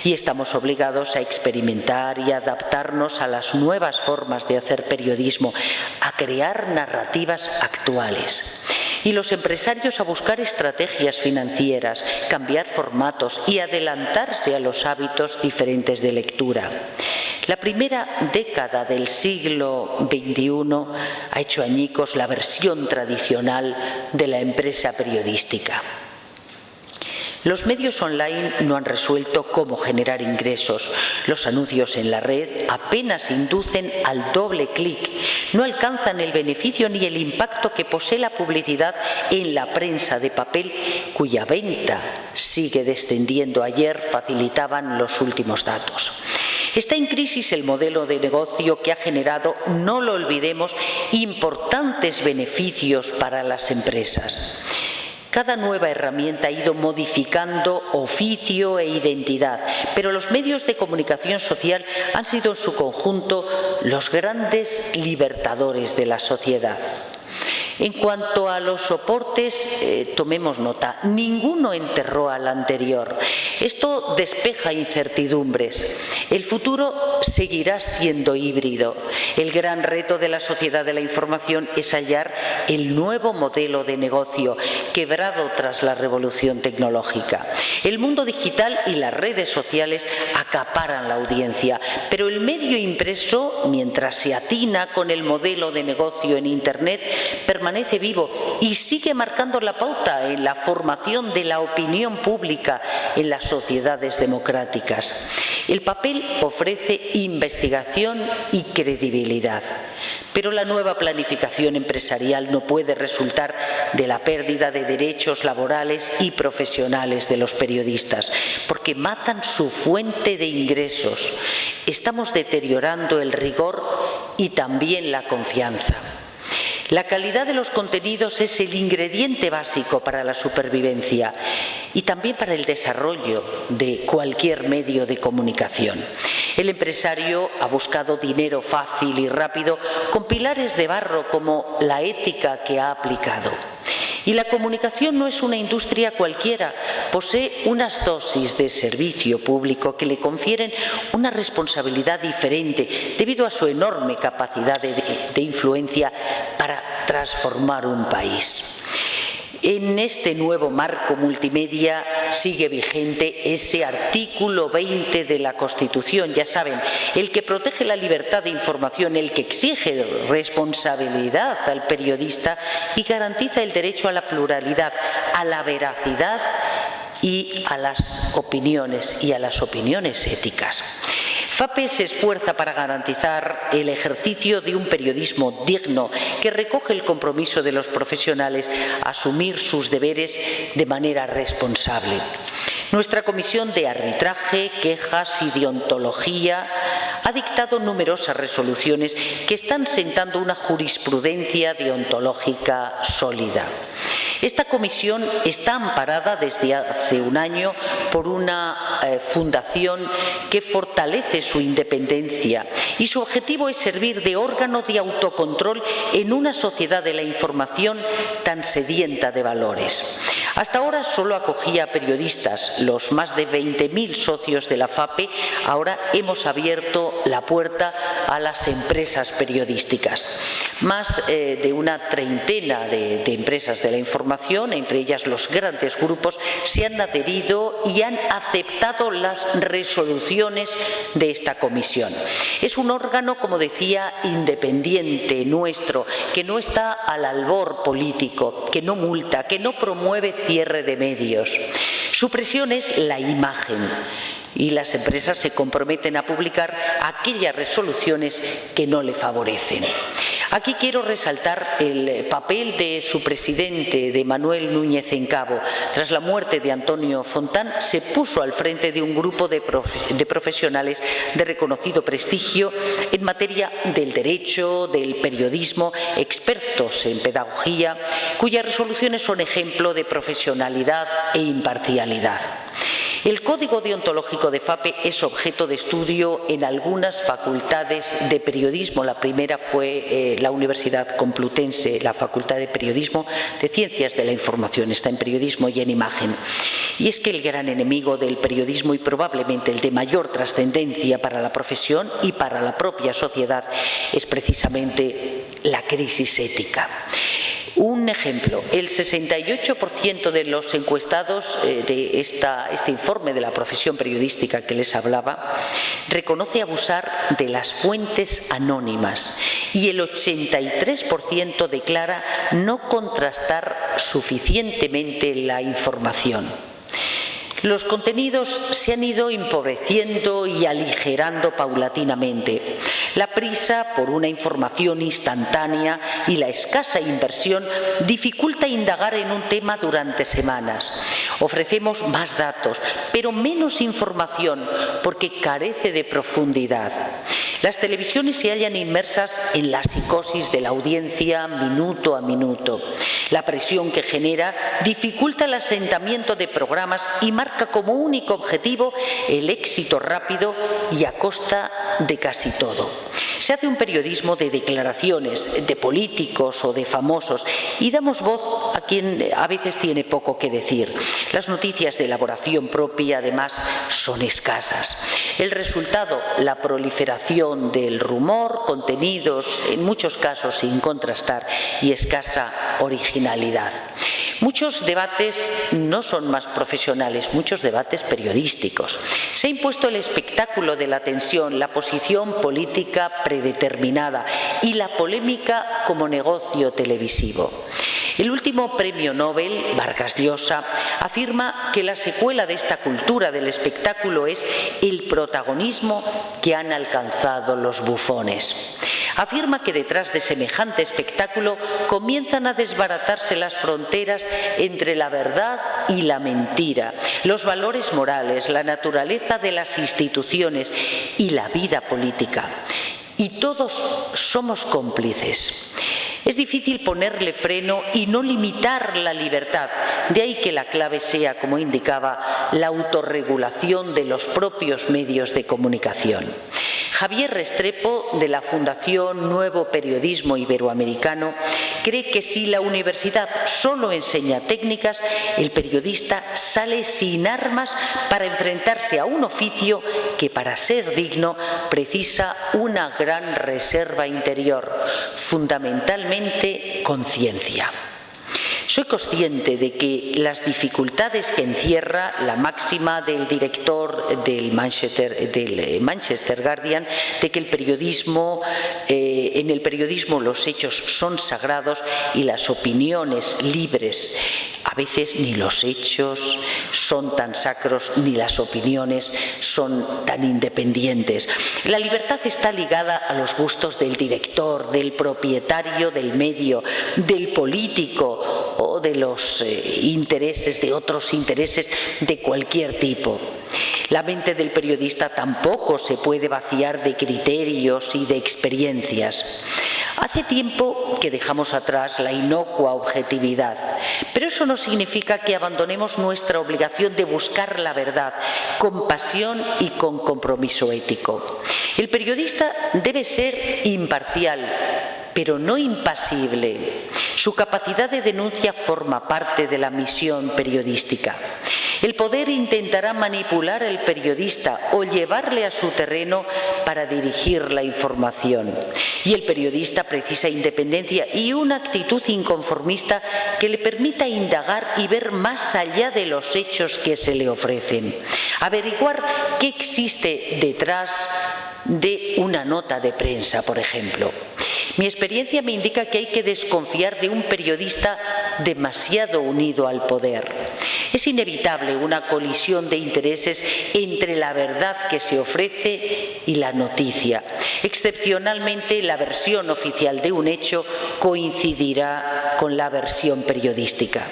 Y estamos obligados a experimentar y adaptarnos a las nuevas formas de hacer periodismo, a crear narrativas actuales. Y los empresarios a buscar estrategias financieras, cambiar formatos y adelantarse a los hábitos diferentes de lectura. La primera década del siglo XXI ha hecho añicos la versión tradicional de la empresa periodística. Los medios online no han resuelto cómo generar ingresos. Los anuncios en la red apenas inducen al doble clic. No alcanzan el beneficio ni el impacto que posee la publicidad en la prensa de papel, cuya venta sigue descendiendo. Ayer facilitaban los últimos datos. Está en crisis el modelo de negocio que ha generado, no lo olvidemos, importantes beneficios para las empresas. Cada nueva herramienta ha ido modificando oficio e identidad, pero los medios de comunicación social han sido en su conjunto los grandes libertadores de la sociedad. En cuanto a los soportes, tomemos nota, ninguno enterró al anterior. Esto despeja incertidumbres. El futuro seguirá siendo híbrido. El gran reto de la sociedad de la información es hallar el nuevo modelo de negocio, quebrado tras la revolución tecnológica. El mundo digital y las redes sociales acaparan la audiencia, pero el medio impreso, mientras se atina con el modelo de negocio en Internet, permanece vivo y sigue marcando la pauta en la formación de la opinión pública en las sociedades democráticas. El papel ofrece investigación y credibilidad, pero la nueva planificación empresarial no puede resultar de la pérdida de derechos laborales y profesionales de los periodistas, porque matan su fuente de ingresos. Estamos deteriorando el rigor y también la confianza. La calidad de los contenidos es el ingrediente básico para la supervivencia y también para el desarrollo de cualquier medio de comunicación. El empresario ha buscado dinero fácil y rápido con pilares de barro como la ética que ha aplicado. Y la comunicación no es una industria cualquiera, posee unas dosis de servicio público que le confieren una responsabilidad diferente debido a su enorme capacidad de influencia para transformar un país. En este nuevo marco multimedia sigue vigente ese artículo 20 de la Constitución, ya saben, el que protege la libertad de información, el que exige responsabilidad al periodista y garantiza el derecho a la pluralidad, a la veracidad y a las opiniones éticas. FAPE se esfuerza para garantizar el ejercicio de un periodismo digno que recoge el compromiso de los profesionales a asumir sus deberes de manera responsable. Nuestra Comisión de Arbitraje, Quejas y Deontología ha dictado numerosas resoluciones que están sentando una jurisprudencia deontológica sólida. Esta comisión está amparada desde hace un año por una fundación que fortalece su independencia y su objetivo es servir de órgano de autocontrol en una sociedad de la información tan sedienta de valores. Hasta ahora solo acogía a periodistas, los más de 20.000 socios de la FAPE. Ahora hemos abierto la puerta a las empresas periodísticas. Más de una treintena de empresas de la información, entre ellas los grandes grupos, se han adherido y han aceptado las resoluciones de esta comisión. Es un órgano, como decía, independiente nuestro, que no está al albor político, que no multa, que no promueve cierre de medios. Su presión es la imagen y las empresas se comprometen a publicar aquellas resoluciones que no le favorecen. Aquí quiero resaltar el papel de su presidente, de Manuel Núñez Encabo. Tras la muerte de Antonio Fontán, se puso al frente de un grupo de profesionales de reconocido prestigio en materia del derecho, del periodismo, expertos en pedagogía, cuyas resoluciones son ejemplo de profesionalidad e imparcialidad. El Código Deontológico de FAPE es objeto de estudio en algunas facultades de periodismo. La primera fue la Universidad Complutense, la Facultad de Periodismo, de Ciencias de la Información, está en periodismo y en imagen. Y es que el gran enemigo del periodismo y probablemente el de mayor trascendencia para la profesión y para la propia sociedad es precisamente la crisis ética. Un ejemplo, el 68% de los encuestados de este informe de la profesión periodística que les hablaba reconoce abusar de las fuentes anónimas y el 83% declara no contrastar suficientemente la información. Los contenidos se han ido empobreciendo y aligerando paulatinamente. La prisa por una información instantánea y la escasa inversión dificulta indagar en un tema durante semanas. Ofrecemos más datos, pero menos información porque carece de profundidad. Las televisiones se hallan inmersas en la psicosis de la audiencia minuto a minuto. La presión que genera dificulta el asentamiento de programas y marca como único objetivo el éxito rápido y a costa de casi todo. Se hace un periodismo de declaraciones de políticos o de famosos y damos voz a quien a veces tiene poco que decir. Las noticias de elaboración propia, además, son escasas. El resultado, la proliferación del rumor, contenidos, en muchos casos sin contrastar, y escasa originalidad. Muchos debates no son más profesionales, muchos debates periodísticos. Se ha impuesto el espectáculo de la tensión, la posición política predeterminada y la polémica como negocio televisivo. El último premio Nobel, Vargas Llosa, afirma que la secuela de esta cultura del espectáculo es el protagonismo que han alcanzado los bufones. Afirma que detrás de semejante espectáculo comienzan a desbaratarse las fronteras entre la verdad y la mentira, los valores morales, la naturaleza de las instituciones y la vida política. Y todos somos cómplices. Es difícil ponerle freno y no limitar la libertad. De ahí que la clave sea, como indicaba, la autorregulación de los propios medios de comunicación. Javier Restrepo, de la Fundación Nuevo Periodismo Iberoamericano, cree que si la universidad solo enseña técnicas, el periodista sale sin armas para enfrentarse a un oficio que, para ser digno, precisa una gran reserva interior, fundamentalmente conciencia. Soy consciente de que las dificultades que encierra la máxima del director del Manchester Guardian, de que en el periodismo los hechos son sagrados y las opiniones libres. A veces ni los hechos son tan sacros ni las opiniones son tan independientes. La libertad está ligada a los gustos del director, del propietario del medio, del político o de los intereses, de otros intereses de cualquier tipo. La mente del periodista tampoco se puede vaciar de criterios y de experiencias. Hace tiempo que dejamos atrás la inocua objetividad, pero eso no significa que abandonemos nuestra obligación de buscar la verdad con pasión y con compromiso ético. El periodista debe ser imparcial, pero no impasible. Su capacidad de denuncia forma parte de la misión periodística. El poder intentará manipular al periodista o llevarle a su terreno para dirigir la información. Y el periodista precisa independencia y una actitud inconformista que le permita indagar y ver más allá de los hechos que se le ofrecen. Averiguar qué existe detrás de una nota de prensa, por ejemplo. Mi experiencia me indica que hay que desconfiar de un periodista demasiado unido al poder. Es inevitable una colisión de intereses entre la verdad que se ofrece y la noticia. Excepcionalmente, la versión oficial de un hecho coincidirá con la versión periodística.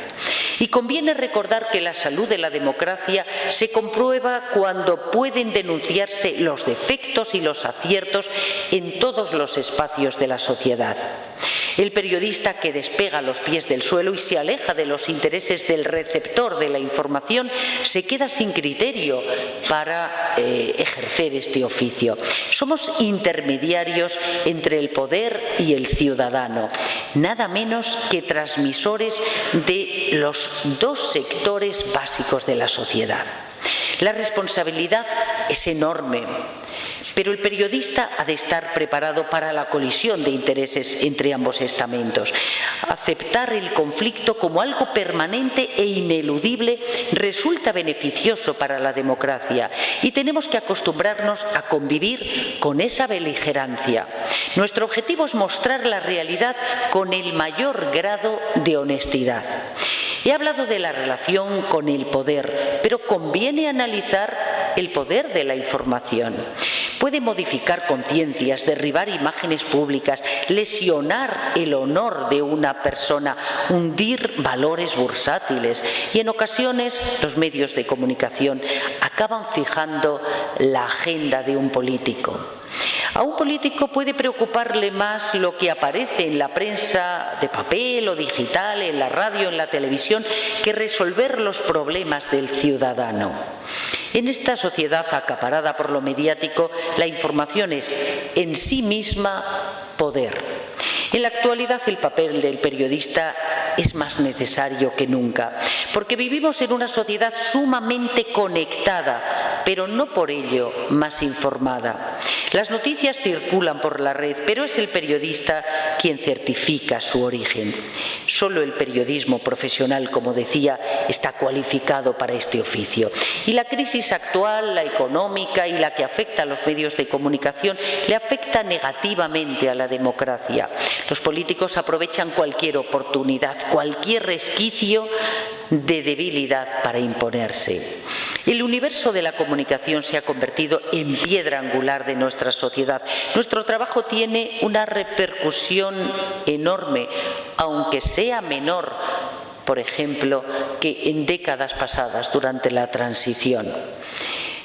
Y conviene recordar que la salud de la democracia se comprueba cuando pueden denunciarse los defectos y los aciertos en todos los espacios de la sociedad. El periodista que despega los pies del suelo y se aleja de los intereses del receptor de la información se queda sin criterio para ejercer este oficio. Somos intermediarios entre el poder y el ciudadano, nada menos que transmisores de los dos sectores básicos de la sociedad. La responsabilidad es enorme, pero el periodista ha de estar preparado para la colisión de intereses entre ambos estamentos. Aceptar el conflicto como algo permanente e ineludible resulta beneficioso para la democracia y tenemos que acostumbrarnos a convivir con esa beligerancia. Nuestro objetivo es mostrar la realidad con el mayor grado de honestidad. He hablado de la relación con el poder, pero conviene analizar el poder de la información. Puede modificar conciencias, derribar imágenes públicas, lesionar el honor de una persona, hundir valores bursátiles y en ocasiones los medios de comunicación acaban fijando la agenda de un político. A un político puede preocuparle más lo que aparece en la prensa de papel o digital, en la radio, en la televisión, que resolver los problemas del ciudadano. En esta sociedad acaparada por lo mediático, la información es en sí misma poder. En la actualidad el papel del periodista es más necesario que nunca, porque vivimos en una sociedad sumamente conectada, pero no por ello más informada. Las noticias circulan por la red, pero es el periodista quien certifica su origen. Solo el periodismo profesional, como decía, está cualificado para este oficio. Y la crisis actual, la económica y la que afecta a los medios de comunicación, le afecta negativamente a la democracia. Los políticos aprovechan cualquier oportunidad, cualquier resquicio de debilidad para imponerse. El universo de la comunicación se ha convertido en piedra angular de nuestra sociedad. Nuestro trabajo tiene una repercusión enorme, aunque sea menor, por ejemplo, que en décadas pasadas durante la transición.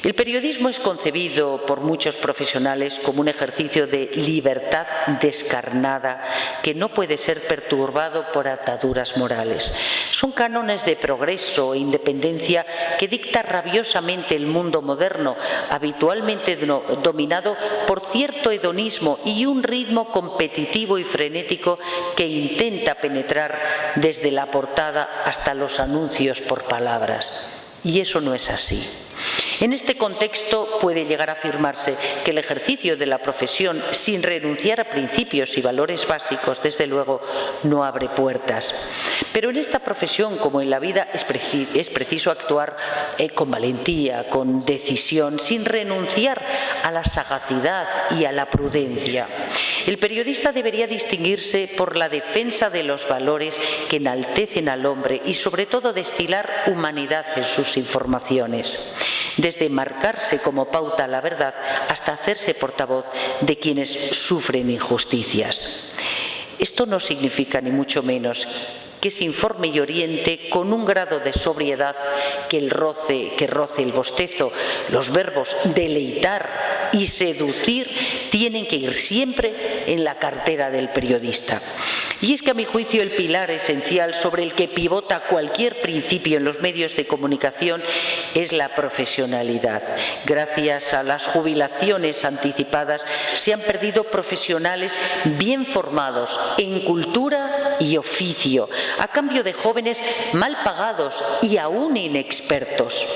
El periodismo es concebido por muchos profesionales como un ejercicio de libertad descarnada que no puede ser perturbado por ataduras morales. Son cánones de progreso e independencia que dicta rabiosamente el mundo moderno, habitualmente dominado por cierto hedonismo y un ritmo competitivo y frenético que intenta penetrar desde la portada hasta los anuncios por palabras. Y eso no es así. En este contexto puede llegar a afirmarse que el ejercicio de la profesión, sin renunciar a principios y valores básicos, desde luego, no abre puertas. Pero en esta profesión, como en la vida, es preciso actuar con valentía, con decisión, sin renunciar a la sagacidad y a la prudencia. El periodista debería distinguirse por la defensa de los valores que enaltecen al hombre y, sobre todo, destilar humanidad en sus informaciones. Desde marcarse como pauta la verdad hasta hacerse portavoz de quienes sufren injusticias. Esto no significa ni mucho menos que se informe y oriente con un grado de sobriedad que roce el bostezo. Los verbos deleitar y seducir tienen que ir siempre en la cartera del periodista. Y es que, a mi juicio, el pilar esencial sobre el que pivota cualquier principio en los medios de comunicación es la profesionalidad. Gracias a las jubilaciones anticipadas se han perdido profesionales bien formados en cultura y oficio, a cambio de jóvenes mal pagados y aún inexpertos.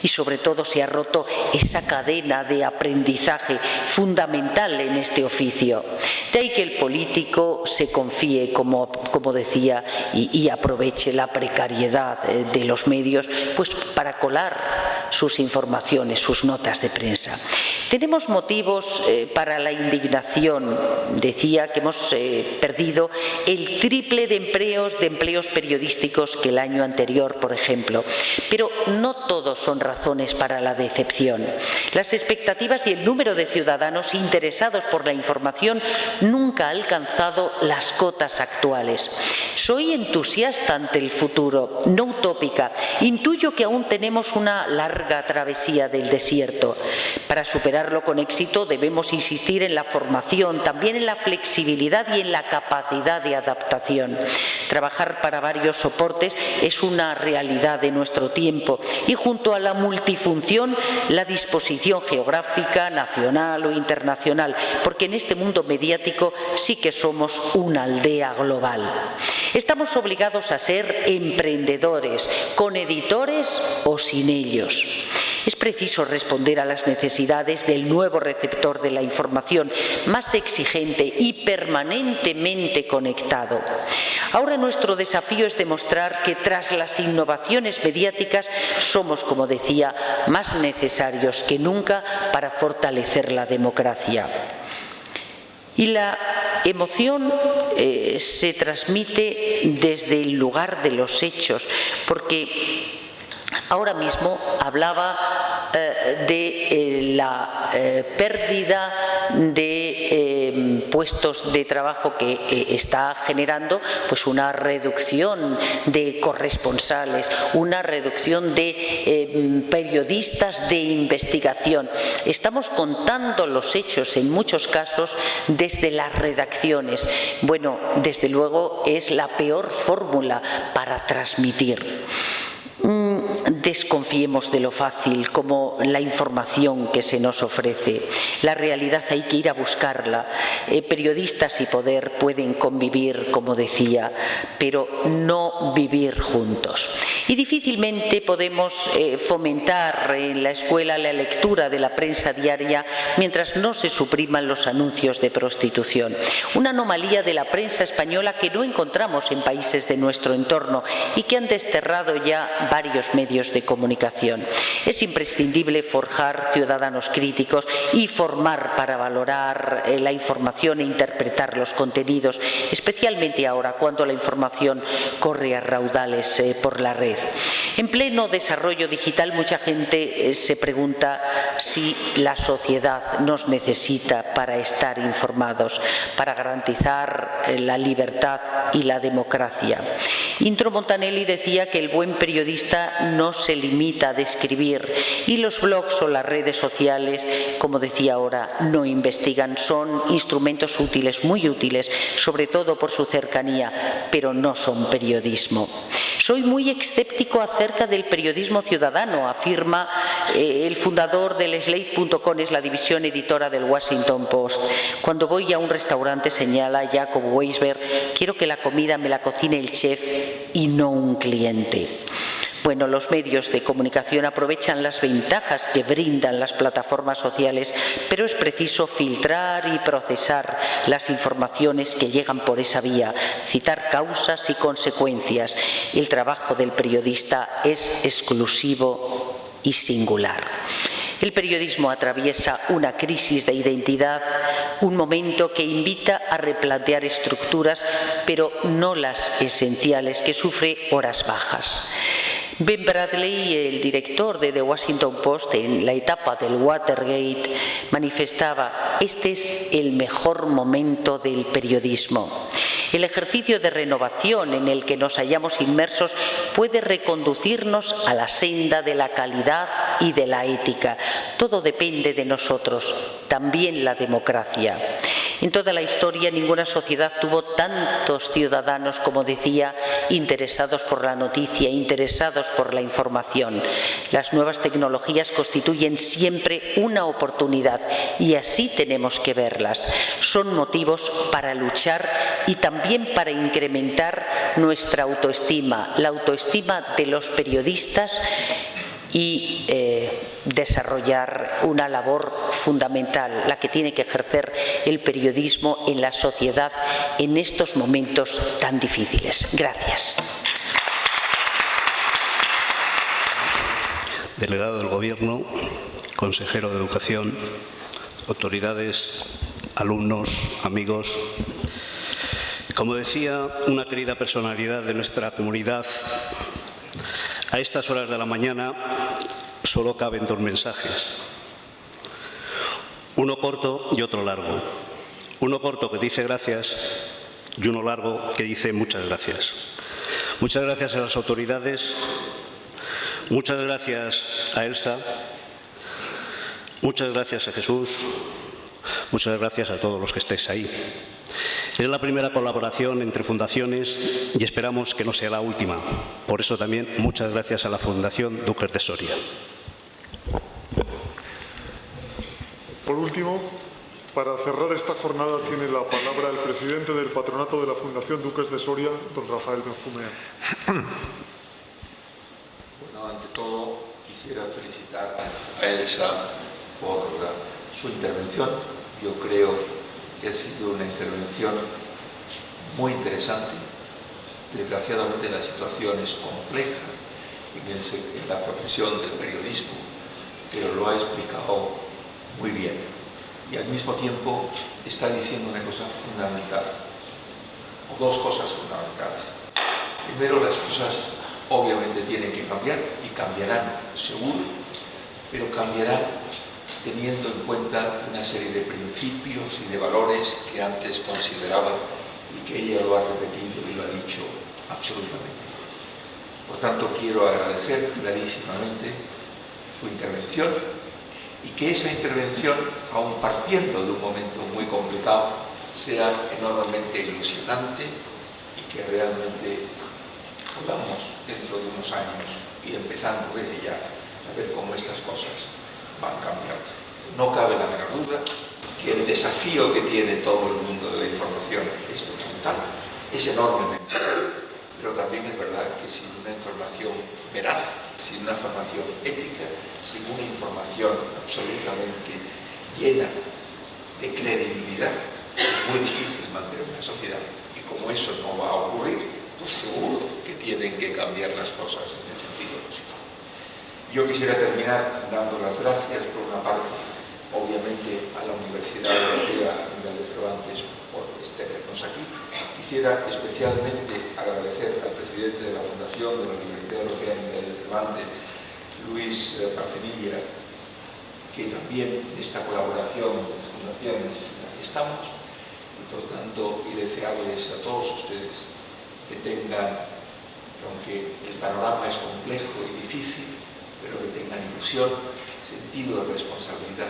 Y sobre todo se ha roto esa cadena de aprendizaje fundamental en este oficio. De ahí que el político se confíe, como decía, y aproveche la precariedad de los medios pues para colar sus informaciones, sus notas de prensa. Tenemos motivos para la indignación. Decía que hemos perdido el triple de empleos periodísticos que el año anterior, por ejemplo. Pero no todos son razones para la decepción. Las expectativas y el número de ciudadanos interesados por la información nunca ha alcanzado las cotas actuales. Soy entusiasta ante el futuro, no utópica. Intuyo que aún tenemos una larga travesía del desierto. Para superar lograrlo con éxito debemos insistir en la formación, también en la flexibilidad y en la capacidad de adaptación. Trabajar para varios soportes es una realidad de nuestro tiempo y junto a la multifunción, la disposición geográfica, nacional o internacional, porque en este mundo mediático sí que somos una aldea global. Estamos obligados a ser emprendedores, con editores o sin ellos. Es preciso responder a las necesidades del nuevo receptor de la información, más exigente y permanentemente conectado. Ahora nuestro desafío es demostrar que tras las innovaciones mediáticas somos, como decía, más necesarios que nunca para fortalecer la democracia. Y la emoción se transmite desde el lugar de los hechos, porque ahora mismo hablaba de la pérdida de puestos de trabajo que está generando pues una reducción de corresponsales, una reducción de periodistas de investigación. Estamos contando los hechos en muchos casos desde las redacciones. Bueno, desde luego es la peor fórmula para transmitir. Desconfiemos de lo fácil como la información que se nos ofrece. La realidad hay que ir a buscarla. Periodistas y poder pueden convivir, como decía, pero no vivir juntos. Y difícilmente podemos fomentar en la escuela la lectura de la prensa diaria mientras no se supriman los anuncios de prostitución. Una anomalía de la prensa española que no encontramos en países de nuestro entorno y que han desterrado ya varios medios de comunicación. Es imprescindible forjar ciudadanos críticos y formar para valorar la información e interpretar los contenidos, especialmente ahora cuando la información corre a raudales por la red. En pleno desarrollo digital, mucha gente se pregunta si la sociedad nos necesita para estar informados, para garantizar la libertad y la democracia. Intro Montanelli decía que el buen periodista no se limita a describir y los blogs o las redes sociales, como decía ahora, no investigan, son instrumentos útiles, muy útiles, sobre todo por su cercanía, pero no son periodismo. Soy muy escéptico acerca del periodismo ciudadano, afirma el fundador del Slate.com, es la división editora del Washington Post. Cuando voy a un restaurante, señala Jacob Weisberg, quiero que la comida me la cocine el chef y no un cliente. Bueno, los medios de comunicación aprovechan las ventajas que brindan las plataformas sociales, pero es preciso filtrar y procesar las informaciones que llegan por esa vía, citar causas y consecuencias. El trabajo del periodista es exclusivo y singular. El periodismo atraviesa una crisis de identidad, un momento que invita a replantear estructuras, pero no las esenciales, que sufre horas bajas. Ben Bradley, el director de The Washington Post, en la etapa del Watergate, manifestaba: este es el mejor momento del periodismo. El ejercicio de renovación en el que nos hallamos inmersos puede reconducirnos a la senda de la calidad y de la ética. Todo depende de nosotros, también la democracia. En toda la historia ninguna sociedad tuvo tantos ciudadanos, como decía, interesados por la noticia, interesados por la información. Las nuevas tecnologías constituyen siempre una oportunidad y así tenemos que verlas. Son motivos para luchar y también para incrementar nuestra autoestima, la autoestima de los periodistas y desarrollar una labor fundamental, la que tiene que ejercer el periodismo en la sociedad en estos momentos tan difíciles. Gracias. Delegado del Gobierno, consejero de Educación, autoridades, alumnos, amigos. Como decía una querida personalidad de nuestra comunidad, a estas horas de la mañana solo caben dos mensajes, uno corto y otro largo. Uno corto que dice gracias y uno largo que dice muchas gracias. Muchas gracias a las autoridades, muchas gracias a Elsa, Muchas gracias a Jesús, muchas gracias a todos los que estéis ahí. Es la primera colaboración entre fundaciones y esperamos que no sea la última. Por eso también muchas gracias a la Fundación Duques de Soria. Por último, para cerrar esta jornada tiene la palabra el presidente del patronato de la Fundación Duques de Soria, don Rafael Benjumea. Bueno, ante todo quisiera felicitar a Elsa por su intervención. Yo creo que ha sido una intervención muy interesante. Desgraciadamente la situación es compleja en la profesión del periodismo, pero lo ha explicado muy bien. Y al mismo tiempo está diciendo una cosa fundamental, o dos cosas fundamentales. Primero, las cosas obviamente tienen que cambiar y cambiarán, seguro, pero cambiarán teniendo en cuenta una serie de principios y de valores que antes consideraba y que ella lo ha repetido y lo ha dicho absolutamente. Por tanto, quiero agradecer clarísimamente su intervención y que esa intervención, aun partiendo de un momento muy complicado, sea enormemente ilusionante y que realmente podamos, dentro de unos años, y empezando desde ya, a ver cómo estas cosas van cambiando. No cabe la menor duda que el desafío que tiene todo el mundo de la información es fundamental, es enormemente, pero también es verdad que sin una información veraz, sin una información ética, sin una información absolutamente llena de credibilidad, es muy difícil mantener una sociedad. Y como eso no va a ocurrir, pues seguro que tienen que cambiar las cosas en el sentido positivo. Yo quisiera terminar dando las gracias, por una parte, obviamente, a la Universidad Europea Miguel de Cervantes por tenernos aquí. Quisiera especialmente agradecer al presidente de la Fundación de la Universidad Europea Miguel de Cervantes, Luis Parcenilla, que también en esta colaboración de fundaciones estamos, y por tanto, y desearles a todos ustedes que tengan, aunque el panorama es complejo y difícil, pero que tengan ilusión, sentido de responsabilidad,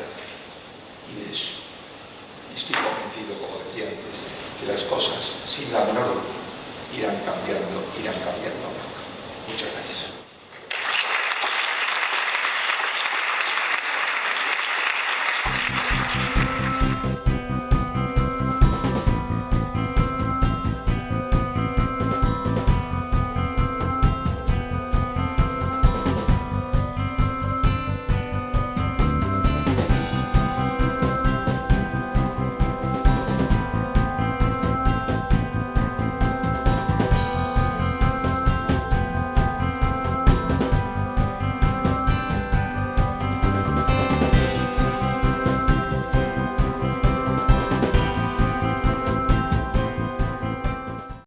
y estoy convencido, como decía antes, que las cosas, sin la menor duda, irán cambiando. Muchas gracias.